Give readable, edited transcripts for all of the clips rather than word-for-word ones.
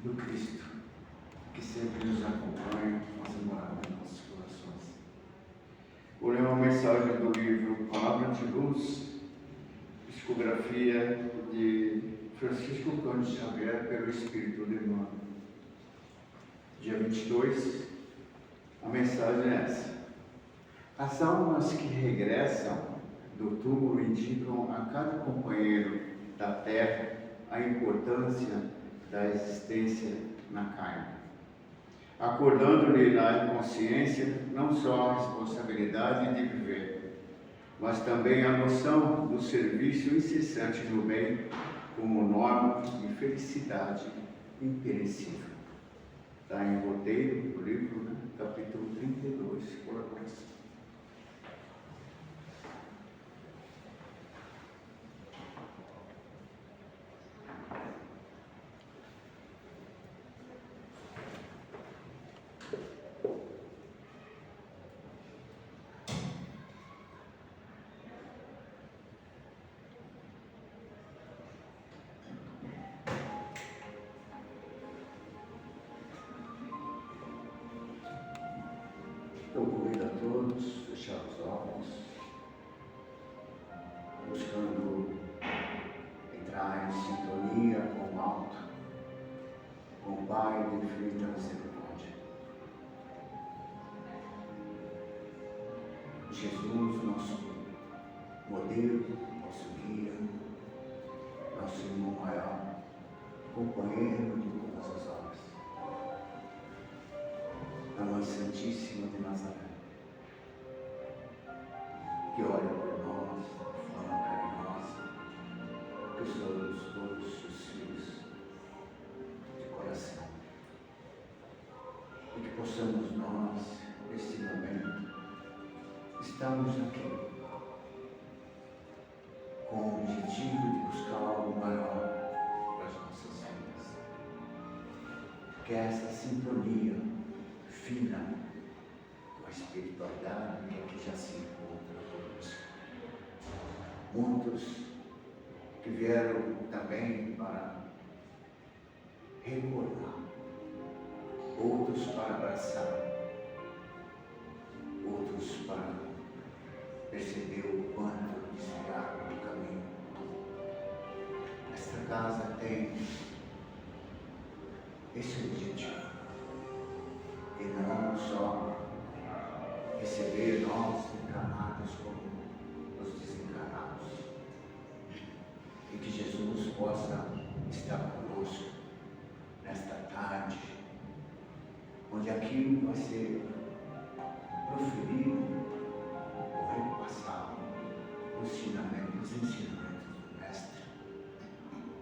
do Cristo, que sempre nos acompanha, mas mora em nossos corações. Vou ler uma mensagem do livro Palavra de Luz, psicografia de Francisco Cândido Xavier pelo Espírito de Emmanuel. Dia 22, a mensagem é essa. As almas que regressam do túmulo indicam a cada companheiro da terra a importância da existência na carne, acordando-lhe na inconsciência não só a responsabilidade de viver, mas também a noção do serviço incessante no bem como norma de felicidade imperecível. Está em roteiro do livro, capítulo 32, colaboração. Eu convido a todos a fechar os olhos, buscando entrar em sintonia com o alto, com o Pai de infinita misericórdia. Jesus, nosso modelo, nosso guia, nosso irmão maior, companheiro de todas as horas. A Mãe Santíssima de Nazaré, que olha por nós de forma carinhosa, que somos todos os filhos de coração, e que possamos nós, neste momento, estarmos aqui com o objetivo de buscar algo maior para as nossas vidas, que é essa sintonia fina com a espiritualidade que aqui já se encontra conosco. Muitos que vieram também para recordar, outros para abraçar, outros para perceber o quanto desviaram do caminho. Esta casa tem esse objetivo. E não só receber nós encarnados como os desencarnados. E que Jesus possa estar conosco nesta tarde, onde aquilo vai ser proferido ou repassado, os ensinamentos do Mestre,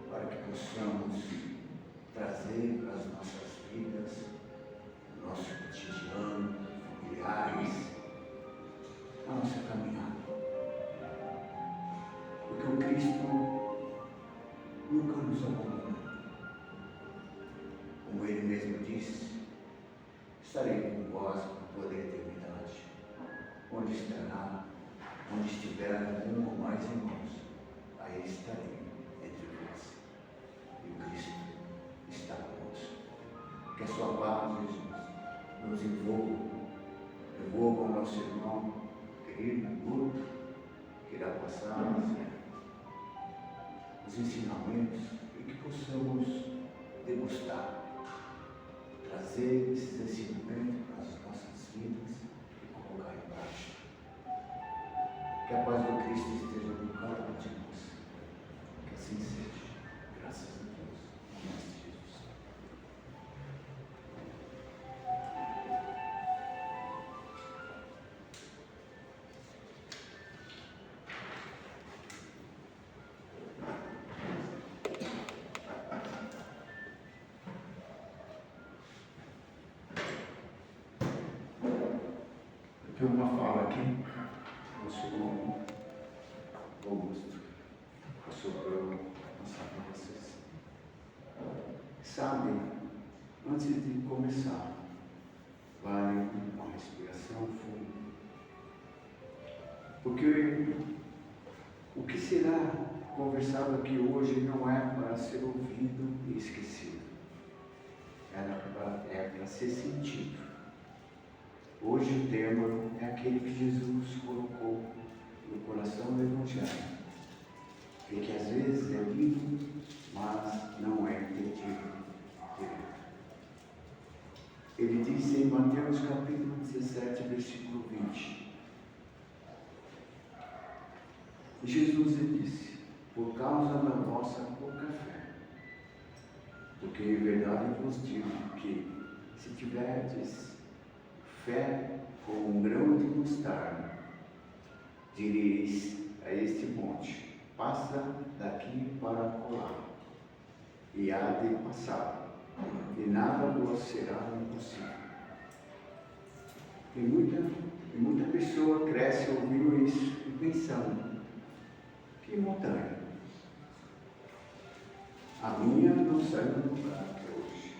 para que possamos trazer para as nossas vidas, nosso cotidiano, familiares, a nossa caminhada. Porque o Cristo nunca nos abandonou. Como Ele mesmo disse, estarei convosco por toda a eternidade. Onde estiver um ou mais irmãos, aí estarei entre vós. E o Cristo está conosco. Que a sua paz, Jesus, nos envolva o nosso irmão querido, Guto, que irá passar os ensinamentos e que possamos degustar, trazer esses ensinamentos para as nossas vidas e colocar em prática. Que a paz do Cristo esteja com cada um de nós. Que assim seja. Graças a Deus. Mestre Jesus. Tem uma fala aqui, nosso irmão Augusto passou para eu passar para vocês. Sabe, antes de começar, vale uma respiração funda. Porque o que será conversado aqui hoje não é para ser ouvido e esquecido. ser sentido. Hoje o tema é aquele que Jesus colocou no coração do Evangelho, e que às vezes é lido, mas não é entendido direito. Ele diz em Mateus capítulo 17, versículo 20. E Jesus lhe disse: por causa da vossa pouca fé, porque em verdade vos digo que, se tiverdes fé como um grão de mostarda, direis a este monte: passa daqui para acolá, e há de passar, e nada vos será impossível. E muita pessoa cresce ouvindo isso e pensando: que montanha? A minha não saiu do lugar até hoje.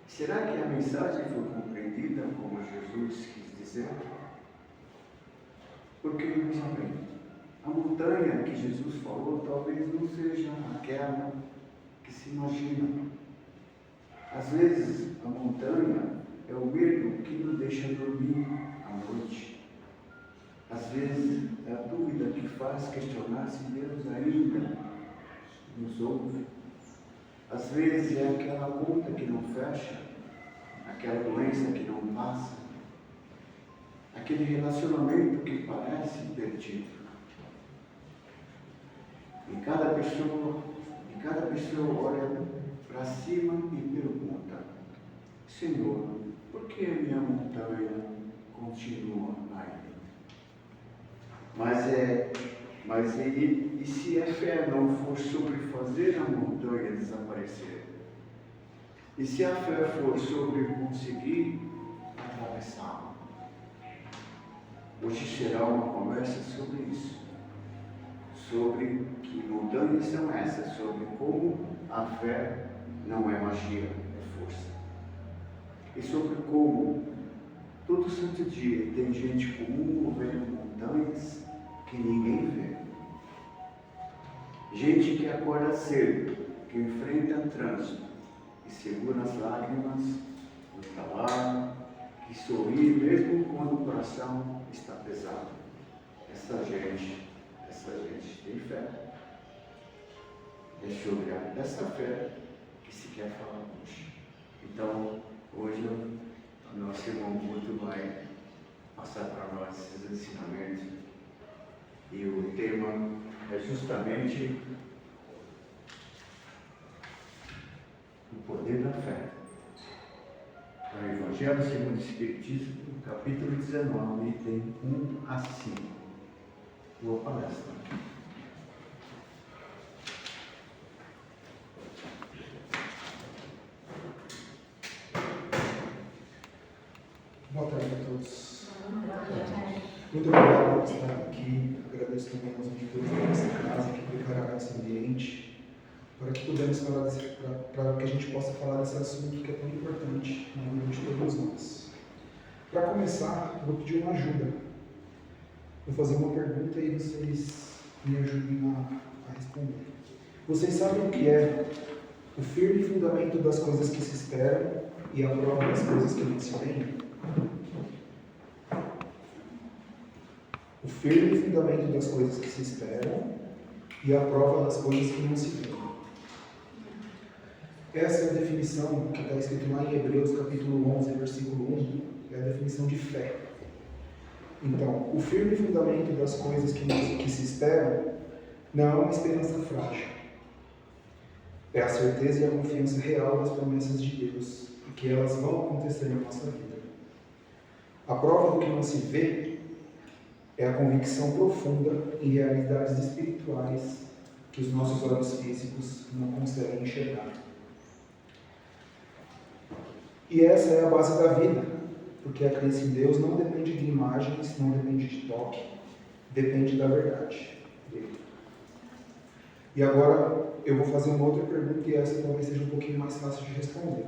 Será que a mensagem foi compreendida como Jesus quis dizer? Porque, veja bem, a montanha que Jesus falou talvez não seja aquela que se imagina. Às vezes, a montanha é o medo que nos deixa dormir à noite. Às vezes, é a dúvida que faz questionar se Deus ainda nos ouve. Às vezes, é aquela conta que não fecha, aquela doença que não passa, aquele relacionamento que parece perdido. E cada pessoa olha para cima e pergunta: Senhor, por que a minha montanha continua ainda? Mas e se a fé não for sobre fazer a montanha desaparecer? E se a fé for sobre conseguir atravessá-la? Hoje será uma conversa sobre isso. Sobre que montanhas são essas, sobre como a fé não é magia, é força. E sobre como todo santo dia tem gente comum movendo montanhas que ninguém vê. Gente que acorda cedo, que enfrenta trânsito e segura as lágrimas no trabalho, que sorri mesmo quando o coração está pesado. Essa gente tem fé. É sobre essa fé que se quer falar hoje. Então, hoje o nosso irmão Guto vai passar para nós esses ensinamentos. E o tema é justamente o poder da fé. É o Evangelho segundo o Espiritismo, capítulo 19, item 1 a 5. Boa palestra. Boa tarde a todos. Muito obrigado por estar aqui. Agradeço também aos monitores da nossa casa que prepararam esse ambiente para que pudemos falar para que a gente possa falar desse assunto que é tão importante na vida de todos nós. Para começar, vou pedir uma ajuda. Vou fazer uma pergunta e vocês me ajudem a responder. Vocês sabem o que é o firme fundamento das coisas que se esperam e a prova das coisas que não se veem? O firme fundamento das coisas que se esperam e a prova das coisas que não se veem. Essa é a definição que está escrita lá em Hebreus capítulo 11, versículo 1, é a definição de fé. Então, o firme fundamento das coisas que se esperam não é uma esperança frágil. É a certeza e a confiança real das promessas de Deus e que elas vão acontecer na nossa vida. A prova do que não se vê é a convicção profunda em realidades espirituais que os nossos olhos físicos não conseguem enxergar. E essa é a base da vida, porque a crença em Deus não depende de imagens, não depende de toque, depende da verdade dele. E agora eu vou fazer uma outra pergunta e essa talvez seja um pouquinho mais fácil de responder.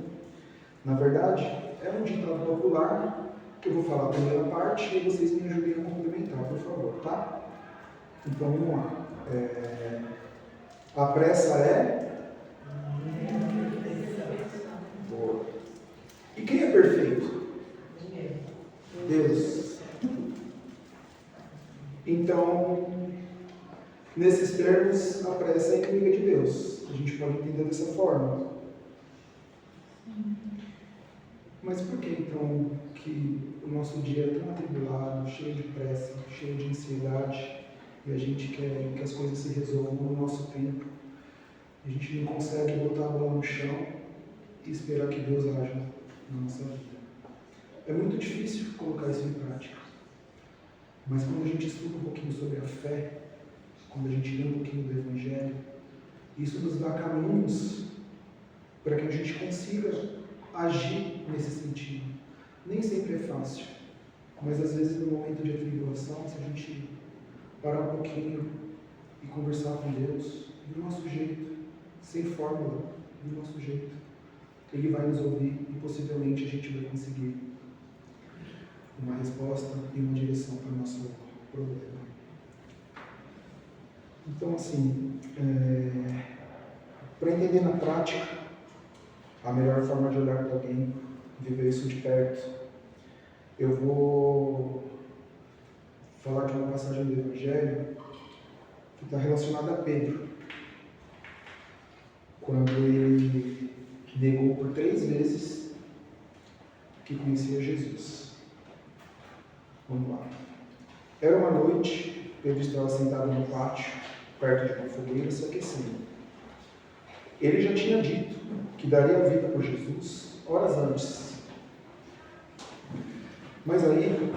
Na verdade, é um ditado popular que eu vou falar a primeira parte e vocês me ajudem a complementar, por favor, tá? Então vamos lá. A pressa é? Boa. pressa é inimiga de Deus. A gente pode entender dessa forma. Mas por que então que o nosso dia é tão atribulado, cheio de pressa, cheio de ansiedade, e a gente quer que as coisas se resolvam no nosso tempo? A gente não consegue botar a bola no chão e esperar que Deus haja na nossa vida. É muito difícil colocar isso em prática. Mas quando a gente estuda um pouquinho sobre a fé, quando a gente lê um pouquinho do Evangelho, isso nos dá caminhos para que a gente consiga agir nesse sentido. Nem sempre é fácil, mas às vezes no momento de atribulação, se a gente parar um pouquinho e conversar com Deus, do nosso jeito, sem fórmula, do nosso jeito, Ele vai nos ouvir e possivelmente a gente vai conseguir uma resposta e uma direção para o nosso problema. Então, assim, para entender na prática a melhor forma de olhar para alguém, viver isso de perto, eu vou falar de uma passagem do Evangelho que está relacionada a Pedro, quando ele negou por 3 vezes que conhecia Jesus. Vamos lá. Era uma noite, Pedro estava sentado no pátio, perto de uma fogueira, se aquecendo. Ele já tinha dito que daria a vida por Jesus horas antes. Mas aí,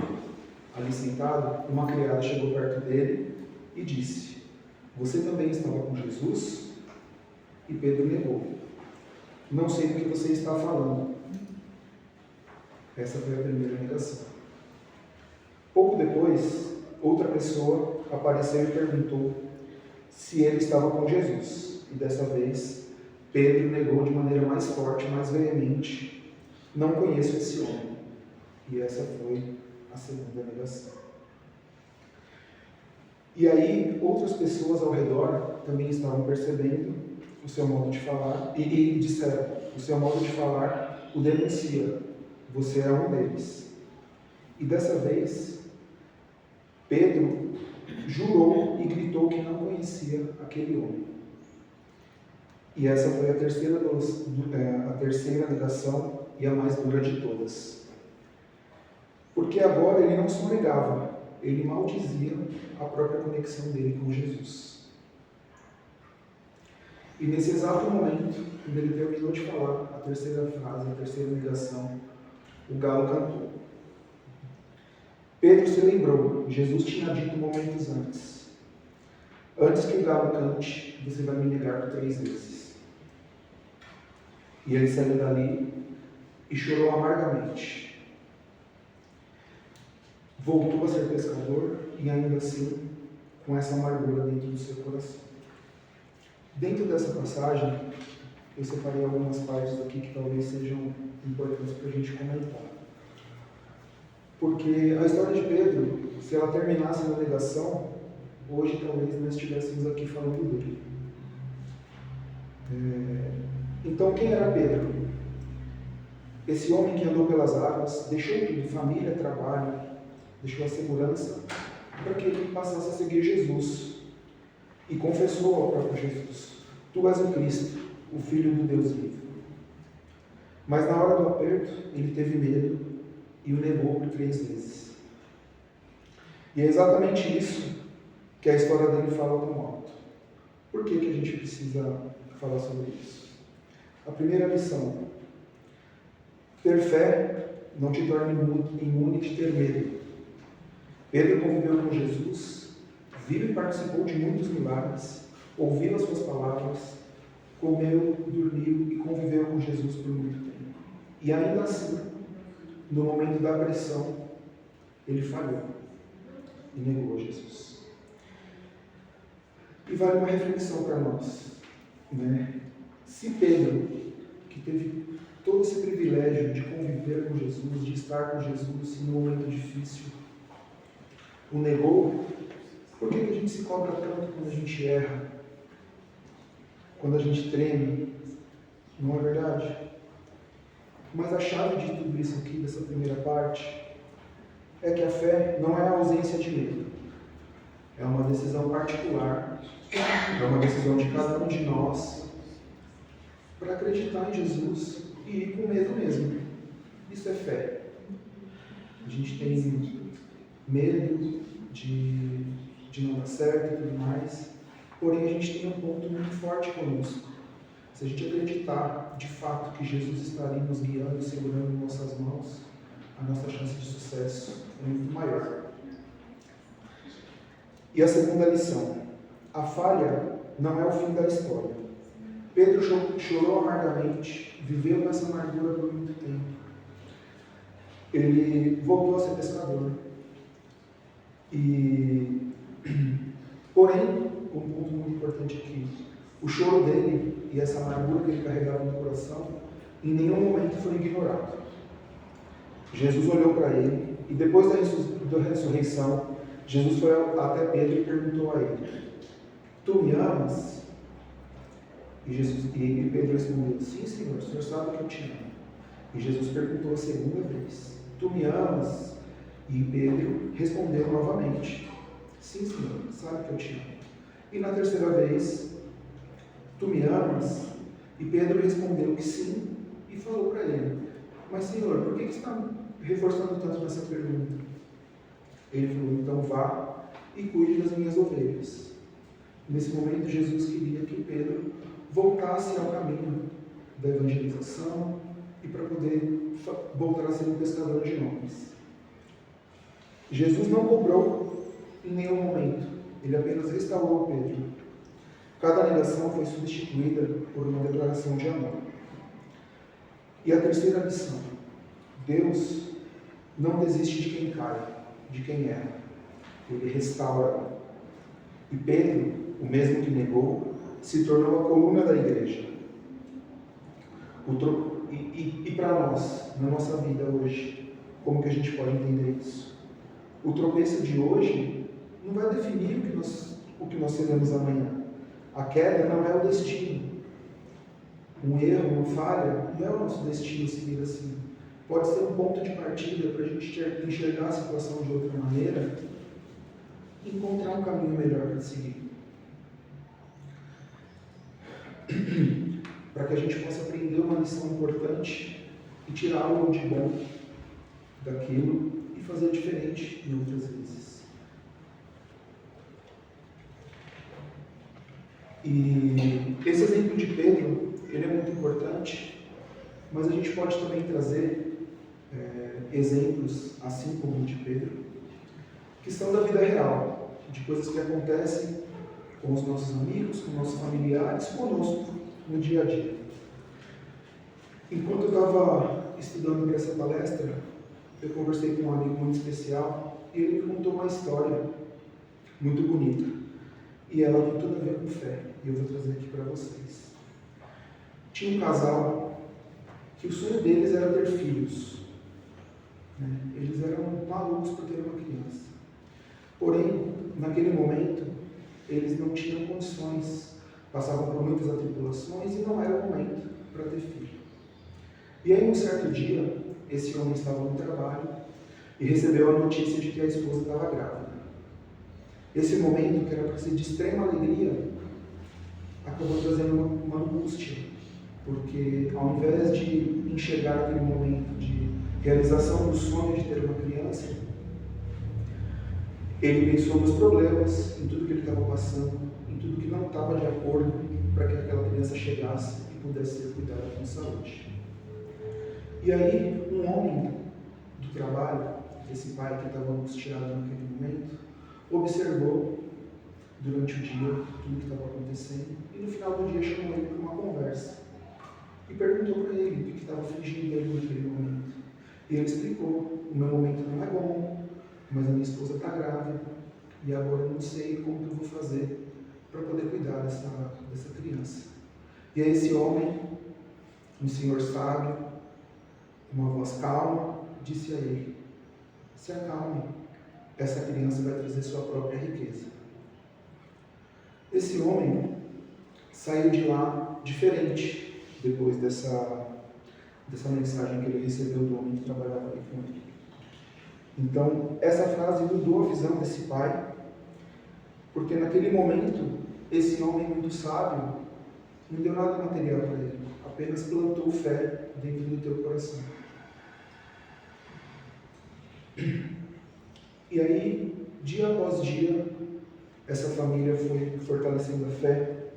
ali sentado, uma criada chegou perto dele e disse: "Você também estava com Jesus?" E Pedro negou: "Não sei do que você está falando." Essa foi a primeira negação. Pouco depois, outra pessoa apareceu e perguntou se ele estava com Jesus. E dessa vez, Pedro negou de maneira mais forte, mais veemente: "Não conheço esse homem." E essa foi a segunda negação. E aí, outras pessoas ao redor também estavam percebendo o seu modo de falar e disseram: "O seu modo de falar o denuncia, você é um deles." E dessa vez, Pedro jurou e gritou que não conhecia aquele homem. E essa foi a terceira negação e a mais dura de todas. Porque agora ele não só negava, ele maldizia a própria conexão dele com Jesus. E nesse exato momento, quando ele terminou de falar a terceira frase, a terceira negação, o galo cantou. Pedro se lembrou, Jesus tinha dito momentos antes: "Antes que o galo cante, você vai me negar por 3 vezes." E ele saiu dali e chorou amargamente. Voltou a ser pescador e ainda assim com essa amargura dentro do seu coração. Dentro dessa passagem, eu separei algumas partes aqui que talvez sejam importantes para a gente comentar. Porque a história de Pedro, se ela terminasse na negação, hoje talvez nós estivéssemos aqui falando dele. Então, quem era Pedro? Esse homem que andou pelas águas, deixou tudo, família, trabalho, deixou a segurança, para que ele passasse a seguir Jesus. E confessou ao próprio Jesus: "Tu és o Cristo, o Filho do Deus vivo." Mas na hora do aperto, ele teve medo e o negou por 3 vezes. E é exatamente isso que a história dele fala tão alto. Por que a gente precisa falar sobre isso? A primeira lição: ter fé não te torna imune de ter medo. Pedro conviveu com Jesus, viu e participou de muitos milagres, ouviu as suas palavras, comeu, dormiu e conviveu com Jesus por muito tempo. E ainda assim, no momento da pressão, ele falhou e negou Jesus. E vale uma reflexão para nós, né? Se Pedro, que teve todo esse privilégio de conviver com Jesus, de estar com Jesus em um momento difícil, o negou, por que a gente se cobra tanto quando a gente erra? Quando a gente treme? Não é verdade? Mas a chave de tudo isso aqui, dessa primeira parte, é que a fé não é a ausência de medo. É uma decisão particular É uma decisão de cada um de nós para acreditar em Jesus e ir com medo mesmo. Isso é fé. A gente tem medo de não dar certo e tudo mais, porém a gente tem um ponto muito forte conosco. Se a gente acreditar de fato que Jesus está ali nos guiando, segurando em nossas mãos, a nossa chance de sucesso é muito maior. E a segunda lição: a falha não é o fim da história. Pedro chorou amargamente, viveu nessa amargura por muito tempo. Ele voltou a ser pescador. Porém, um ponto muito importante aqui: o choro dele e essa amargura que ele carregava no coração, em nenhum momento foi ignorado. Jesus olhou para ele e depois da ressurreição, Jesus foi até Pedro e perguntou a ele: tu me amas? E Pedro respondeu: sim, Senhor, o Senhor sabe que eu te amo. E Jesus perguntou a segunda vez: tu me amas? E Pedro respondeu novamente: sim, Senhor, sabe que eu te amo. E na terceira vez: tu me amas? E Pedro respondeu que sim e falou para ele: mas Senhor, por que você está reforçando tanto nessa pergunta? Ele falou: então vá e cuide das minhas ovelhas. Nesse momento, Jesus queria que Pedro voltasse ao caminho da evangelização e para poder voltar a ser um pescador de homens. Jesus não cobrou em nenhum momento, ele apenas restaurou Pedro. Cada negação foi substituída por uma declaração de amor. E a terceira lição: Deus não desiste de quem cai, de quem erra. Ele restaura. E Pedro, o mesmo que negou, se tornou a coluna da igreja. E para nós, na nossa vida hoje, como que a gente pode entender isso? O tropeço de hoje não vai definir o que nós seremos amanhã. A queda não é o destino. Um erro, uma falha, não é o nosso destino seguir assim. Pode ser um ponto de partida para a gente enxergar a situação de outra maneira e encontrar um caminho melhor para seguir. Para que a gente possa aprender uma lição importante e tirar algo de bom daquilo e fazer diferente em outras vezes. E esse exemplo de Pedro, ele é muito importante, mas a gente pode também trazer exemplos, assim como o de Pedro, que são da vida real, de coisas que acontecem com os nossos amigos, com nossos familiares, conosco no dia a dia. Enquanto eu estava estudando para essa palestra, eu conversei com um amigo muito especial e ele me contou uma história muito bonita. E ela tem tudo a ver com fé, e eu vou trazer aqui para vocês. Tinha um casal que o sonho deles era ter filhos. Eles eram malucos por ter uma criança. Porém, naquele momento, eles não tinham condições, passavam por muitas atribulações e não era o momento para ter filho. E aí, um certo dia, esse homem estava no trabalho e recebeu a notícia de que a esposa estava grávida. Esse momento, que era para ser de extrema alegria, acabou trazendo uma angústia, porque ao invés de enxergar aquele momento de realização do sonho de ter uma criança, ele pensou nos problemas, em tudo que ele estava passando, em tudo que não estava de acordo para que aquela criança chegasse e pudesse ser cuidada com saúde. E aí, um homem do trabalho, esse pai que estava angustiado naquele momento, observou durante o dia tudo que estava acontecendo e no final do dia chamou ele para uma conversa e perguntou para ele o que estava afligindo ele naquele momento. E ele explicou: o meu momento não é bom, mas a minha esposa está grávida e agora eu não sei como que eu vou fazer para poder cuidar dessa criança. E aí esse homem, um senhor sábio, com uma voz calma, disse a ele: se acalme, essa criança vai trazer sua própria riqueza. Esse homem saiu de lá diferente depois dessa mensagem que ele recebeu do homem que trabalhava ali com ele. Então, essa frase mudou a visão desse pai, porque naquele momento esse homem muito sábio não deu nada material para ele, apenas plantou fé dentro do teu coração. E aí, dia após dia, essa família foi fortalecendo a fé.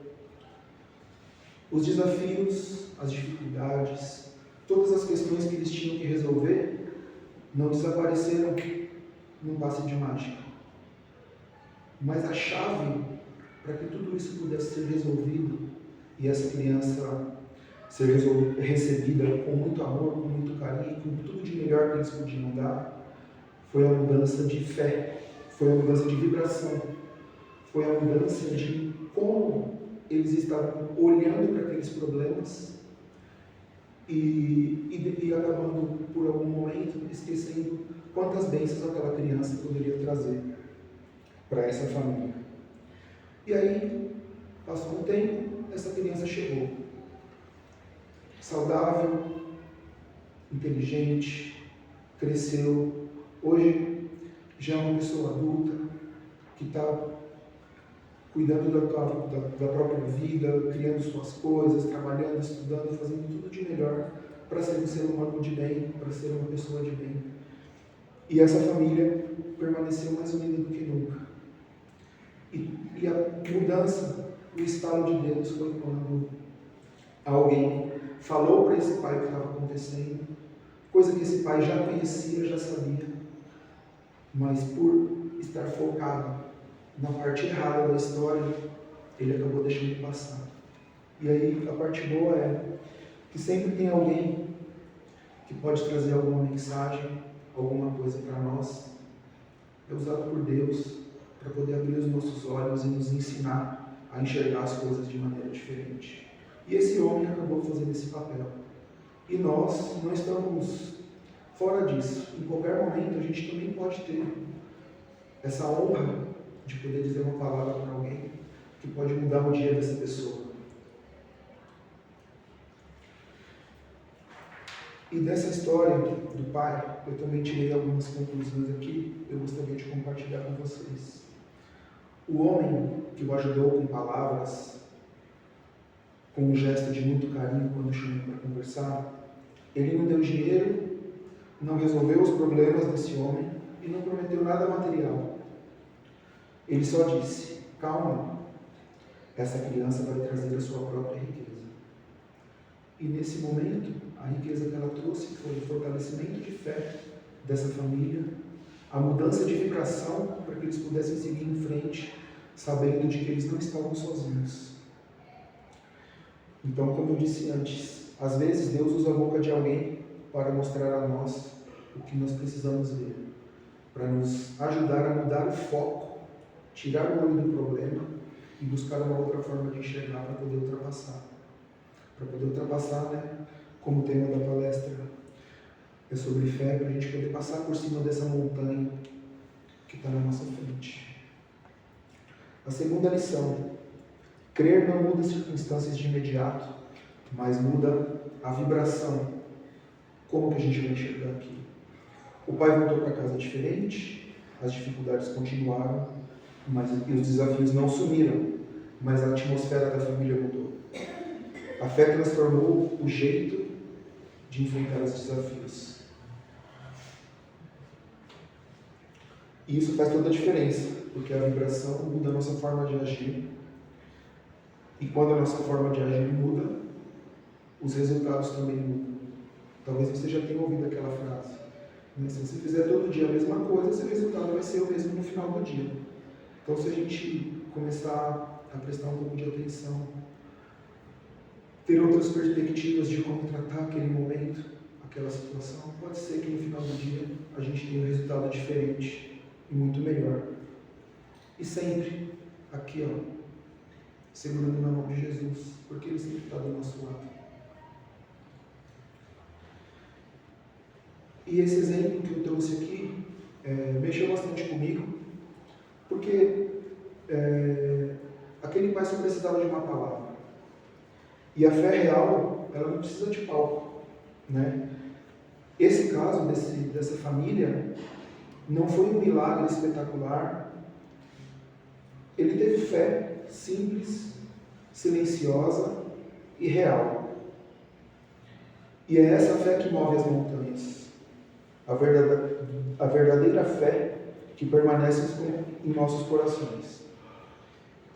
Os desafios, as dificuldades, todas as questões que eles tinham que resolver não desapareceram num passe de mágica. Mas a chave para que tudo isso pudesse ser resolvido e essa criança ser recebida com muito amor, com muito carinho, com tudo de melhor que eles podiam dar, foi a mudança de fé, foi a mudança de vibração, foi a mudança de como eles estavam olhando para aqueles problemas e acabando, por algum momento, esquecendo quantas bênçãos aquela criança poderia trazer para essa família. E aí, passou um tempo, essa criança chegou. Saudável, inteligente, cresceu. Hoje já é uma pessoa adulta que está cuidando da própria vida, criando suas coisas, trabalhando, estudando, fazendo tudo de melhor para ser um ser humano de bem, para ser uma pessoa de bem. E essa família permaneceu mais unida do que nunca. E a mudança, o estalo de Deus foi quando alguém falou para esse pai o que estava acontecendo, coisa que esse pai já conhecia, já sabia, mas por estar focado na parte errada da história, ele acabou deixando passar. E aí a parte boa é que sempre tem alguém que pode trazer alguma mensagem, alguma coisa para nós, é usado por Deus para poder abrir os nossos olhos e nos ensinar a enxergar as coisas de maneira diferente. E esse homem acabou fazendo esse papel. E nós não estamos fora disso. Em qualquer momento a gente também pode ter essa honra de poder dizer uma palavra para alguém que pode mudar o dia dessa pessoa. E dessa história do pai, eu também tirei algumas conclusões aqui, eu gostaria de compartilhar com vocês. O homem que o ajudou com palavras, com um gesto de muito carinho quando chamou para conversar, ele não deu dinheiro, não resolveu os problemas desse homem e não prometeu nada material. Ele só disse: calma, essa criança vai trazer a sua própria riqueza. E nesse momento, a riqueza que ela trouxe foi o fortalecimento de fé dessa família, a mudança de vibração para que eles pudessem seguir em frente, sabendo de que eles não estavam sozinhos. Então, como eu disse antes, às vezes Deus usa a boca de alguém para mostrar a nós o que nós precisamos ver, para nos ajudar a mudar o foco, tirar o olho do problema e buscar uma outra forma de enxergar para poder ultrapassar. Para poder ultrapassar, como o tema da palestra é sobre fé, para a gente poder passar por cima dessa montanha que está na nossa frente. A segunda lição: crer não muda as circunstâncias de imediato, mas muda a vibração. Como que a gente vai enxergar aqui? O pai voltou para casa diferente, as dificuldades continuaram, mas os desafios não sumiram, mas a atmosfera da família mudou. A fé transformou o jeito de enfrentar os desafios. E isso faz toda a diferença, porque a vibração muda a nossa forma de agir. E quando a nossa forma de agir muda, os resultados também mudam. Talvez você já tenha ouvido aquela frase: se você fizer todo dia a mesma coisa, seu resultado vai ser o mesmo no final do dia. Então, se a gente começar a prestar um pouco de atenção, ter outras perspectivas de como tratar aquele momento, aquela situação, pode ser que no final do dia a gente tenha um resultado diferente e muito melhor. E sempre aqui, segurando na mão de Jesus, porque Ele sempre está do nosso lado. E esse exemplo que eu trouxe aqui mexeu bastante comigo, porque aquele pai só precisava de uma palavra. E a fé real, ela não precisa de palco, Esse caso dessa família não foi um milagre espetacular. Ele teve fé simples, silenciosa e real. E é essa fé que move as montanhas. A verdadeira fé que permanece em nossos corações.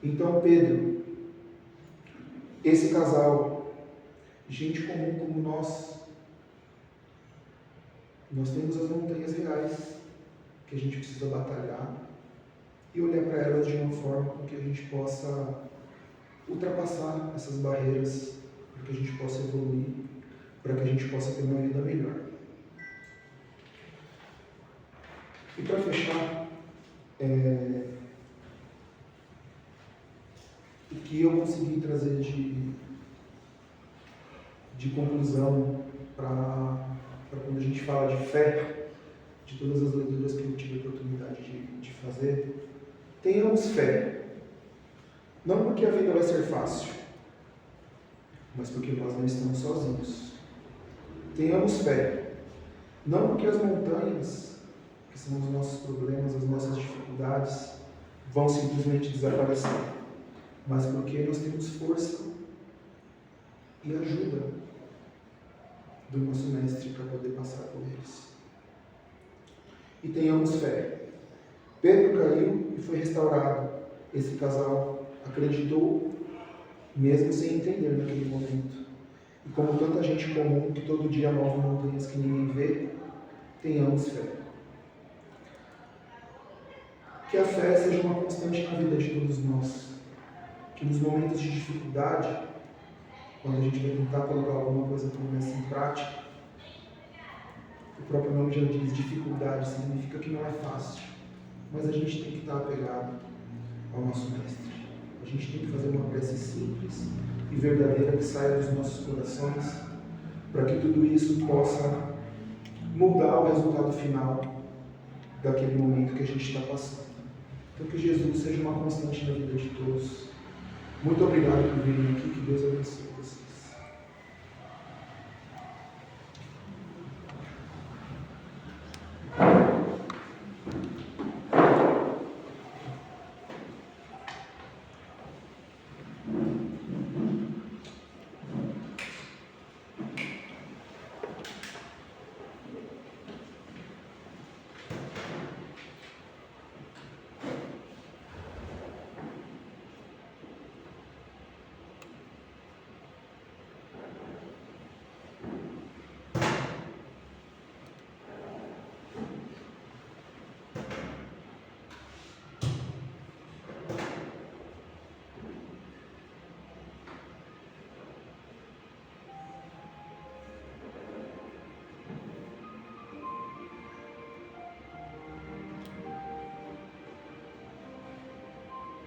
Então, Pedro, esse casal, gente comum como nós temos as montanhas reais que a gente precisa batalhar e olhar para elas de uma forma com que a gente possa ultrapassar essas barreiras, para que a gente possa evoluir, para que a gente possa ter uma vida melhor. E para fechar, o que eu consegui trazer de conclusão para quando a gente fala de fé, de todas as leituras que eu tive a oportunidade de fazer, tenhamos fé. Não porque a vida vai ser fácil, mas porque nós não estamos sozinhos. Tenhamos fé. Não porque as montanhas, que são os nossos problemas, as nossas dificuldades, vão simplesmente desaparecer, mas porque nós temos força e ajuda do nosso Mestre para poder passar por eles. E tenhamos fé. Pedro caiu e foi restaurado. Esse casal acreditou, mesmo sem entender naquele momento. E como tanta gente comum que todo dia move montanhas que ninguém vê, tenhamos fé. Que a fé seja uma constante na vida de todos nós. Que nos momentos de dificuldade, quando a gente vai tentar colocar alguma coisa promessa em prática, o próprio nome já diz, dificuldade significa que não é fácil. Mas a gente tem que estar apegado ao nosso Mestre. A gente tem que fazer uma prece simples e verdadeira que saia dos nossos corações, para que tudo isso possa mudar o resultado final daquele momento que a gente está passando. Então que Jesus seja uma constante na vida de todos. Muito obrigado por virem aqui, que Deus abençoe vocês.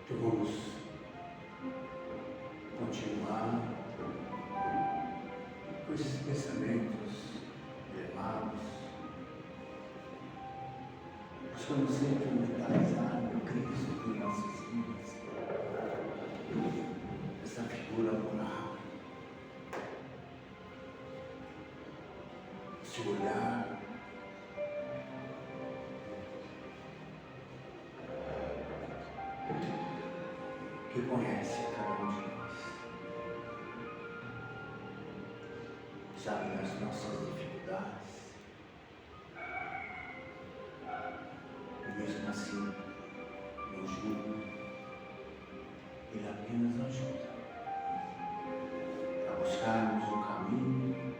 Então vamos continuar com esses pensamentos elevados, buscando sempre mentalizar o Cristo em nossas vidas, essa figura moral, esse olhar que conhece cada um de nós, sabe das nossas dificuldades, e mesmo assim nos julga, Ele apenas ajuda a buscarmos o caminho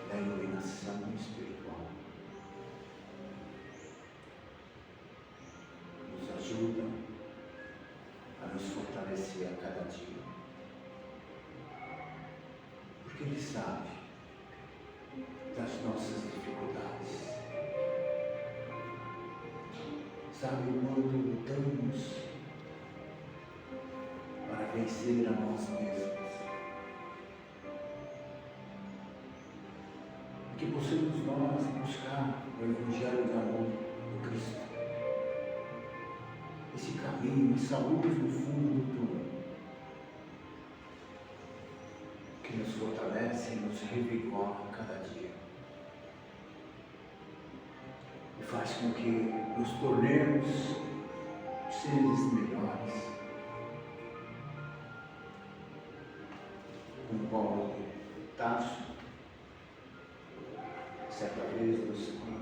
da iluminação espiritual, nos ajuda a nos fortalecer a cada dia, porque Ele sabe das nossas dificuldades, sabe o quanto lutamos para vencer a nós mesmos, e que possamos nós buscar o Evangelho de amor do Cristo, esse caminho, essa luz no fundo do túnel, que nos fortalece e nos revigora a cada dia, e faz com que nos tornemos seres melhores, Tarso, certa vez nos ensinou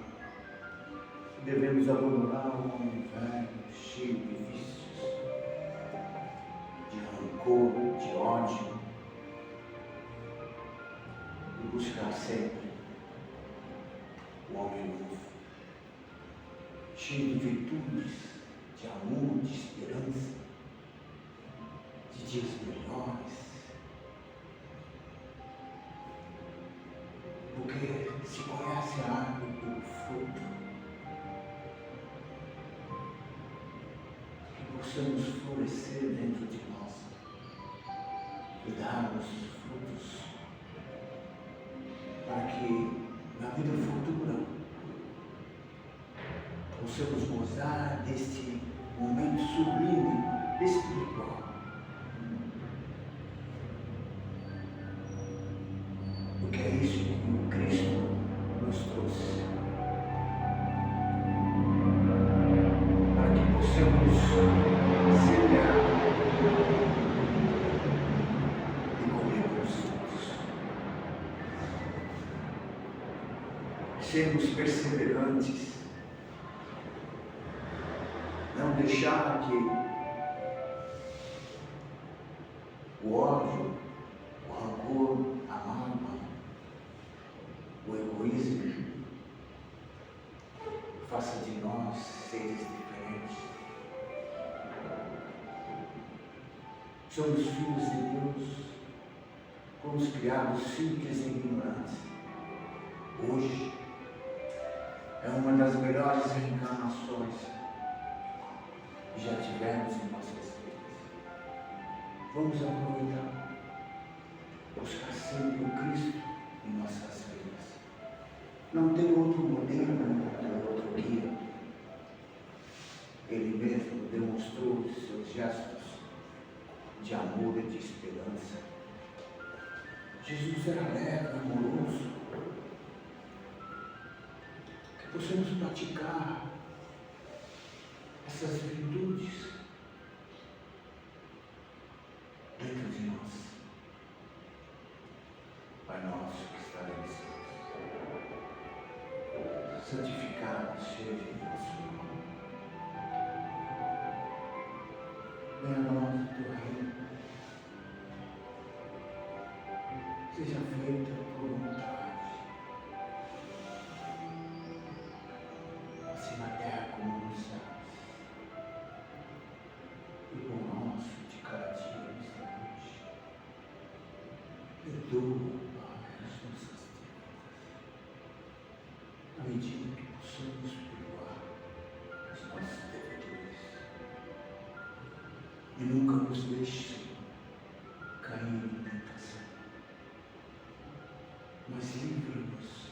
que devemos abandonar o homem velho, cheio de vícios, de rancor, de ódio, e buscar sempre o homem novo, cheio de virtudes, de amor, de esperança, de dias melhores. Porque se conhece a árvore pelo fruto, que possamos florescer dentro de nós e darmos frutos, para que na vida futura possamos gozar deste momento sublime espiritual. Porque é isso que o Cristo nos trouxe. Para que possamos semear e colher os frutos. Sermos perseverantes. Não deixar que o ódio, o rancor, a mágoa, o egoísmo faça de nós seres diferentes. Somos filhos de Deus, fomos criados simples e ignorantes. Hoje é uma das melhores reencarnações que já tivemos em nossas vidas. Vamos aproveitar, buscar sempre o Cristo em nossas vidas. Não tem outro modelo, não tem outro guia. Ele mesmo demonstrou os seus gestos de amor e de esperança. Jesus era leve, amoroso. Que possamos praticar essas virtudes dentro de nós. Pai nosso que está em céus, santificado seja o vosso nome. Venha a nós o teu reino. Seja feita a tua vontade, assim na terra como nos céus. E o pão nosso de cada dia nos dá hoje. Perdoa, Pai, as nossas dívidas, à medida que possamos perdoar os nossos devedores. E nunca nos deixe cair em tentação, mas livra-nos